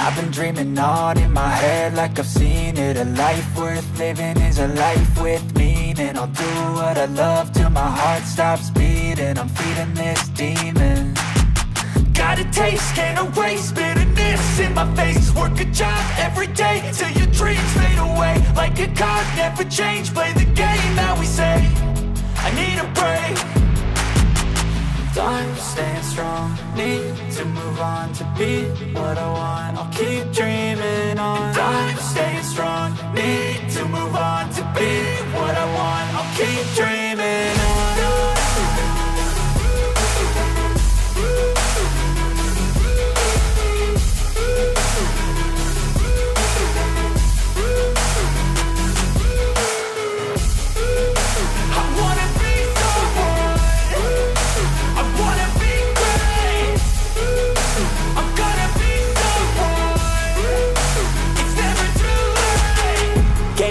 I've been dreaming on in my head like I've seen it. A life worth living is a life with meaning. I'll do what I love till my heart stops beating. I'm feeding this demon. Got a taste, can't erase bitterness in my face. Work a job every day till your dreams fade away. Like a card, never change, play the game that we say. I need a break. I'm staying strong, need to move on to be what I want. I'll keep dreaming on. I'm staying strong, need to move on to be what I want. I'll keep dreaming on.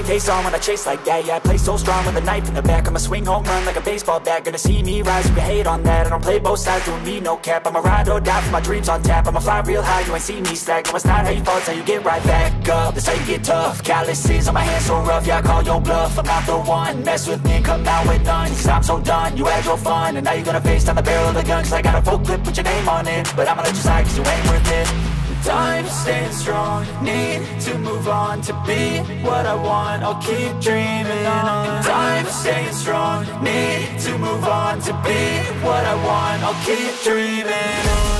Face on when I chase like that. Yeah, I play so strong with a knife in the back. I'ma swing home run like a baseball bat. Gonna see me rise, you can hate on that. I don't play both sides, doing me no cap. I'ma ride or die for my dreams on tap. I'ma fly real high, you ain't see me slack. No, it's not how you fall, it's how you get right back up. That's how you get tough. Calluses on my hands so rough, yeah, I call your bluff. I'm not the one, mess with me and come out with none. Cause I'm so done, you had your fun. And now you're gonna face down the barrel of the gun. Cause I got a full clip with your name on it. But I'ma let you slide cause you ain't worth it. I'm staying strong, need to move on to be what I want. I'll keep dreaming on. I'm staying strong, need to move on to be what I want. I'll keep dreaming on.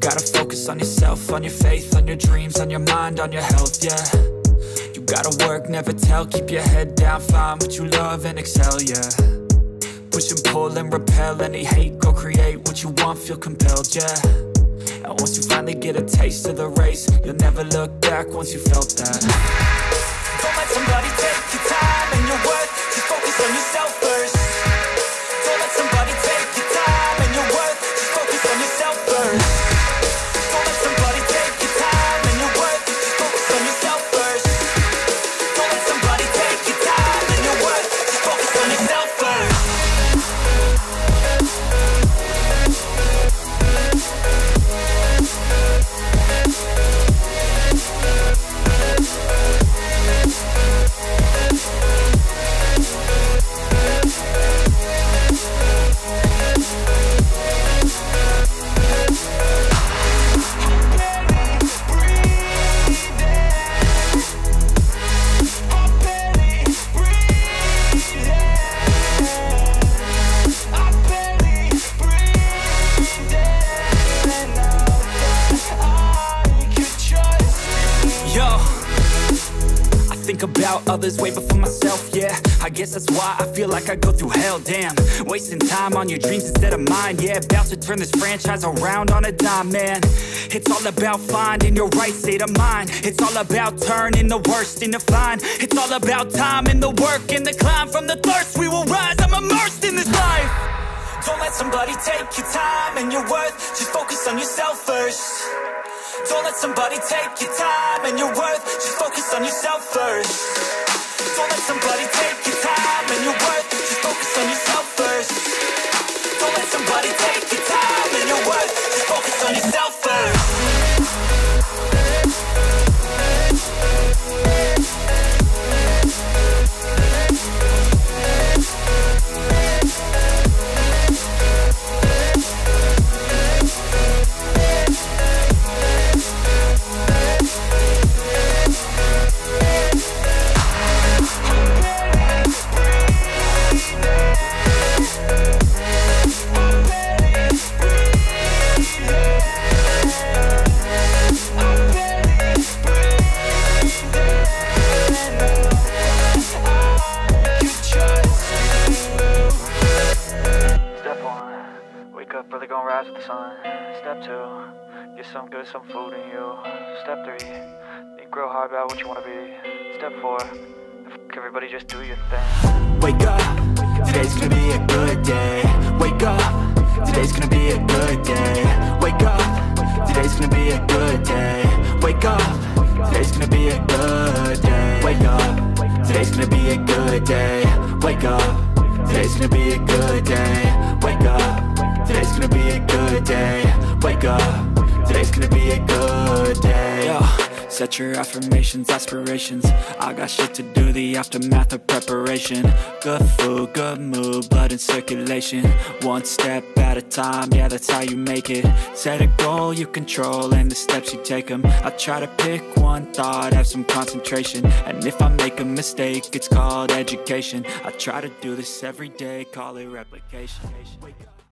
Gotta focus on yourself, on your faith, on your dreams, on your mind, on your health, yeah. You gotta work, never tell, keep your head down, find what you love and excel, yeah. Push and pull and repel any hate, go create what you want, feel compelled, yeah. And once you finally get a taste of the race, you'll never look back once you felt that. Don't let somebody take your time and your worth, just focus on yourself first. Don't let somebody take your time and your worth, just focus on yourself first. About others way before myself, yeah. I guess that's why I feel like I go through hell, damn. Wasting time on your dreams instead of mine, yeah. About to turn this franchise around on a dime, man. It's all about finding your right state of mind. It's all about turning the worst into fine. It's all about time and the work and the climb. From the thirst we will rise, I'm immersed in this life. Don't let somebody take your time and your worth, just focus on yourself first. Don't let somebody take your time and your worth, just focus on yourself first. Don't let somebody take your time and your worth, just focus on yourself first. Don't let somebody take your time and your worth, just focus on yourself first. son. Step 2, get some good, some food in you. Step 3, think real hard about what you wanna be. Step 4, everybody just do your thing. Wake up, today's gonna be a good day. Wake up, today's gonna be a good day. Wake up, today's gonna be a good day. Wake up, today's gonna be a good day. Wake up, today's gonna be a good day. Wake up, today's gonna be a good day. Wake up, today's gonna be a good day. Wake up, today's gonna be a good day. Yo, set your affirmations, aspirations. I got shit to do, the aftermath of preparation. Good food, good mood, blood in circulation. One step at a time, yeah, that's how you make it. Set a goal you control and the steps you take them. I try to pick one thought, have some concentration. And if I make a mistake, it's called education. I try to do this every day, call it replication.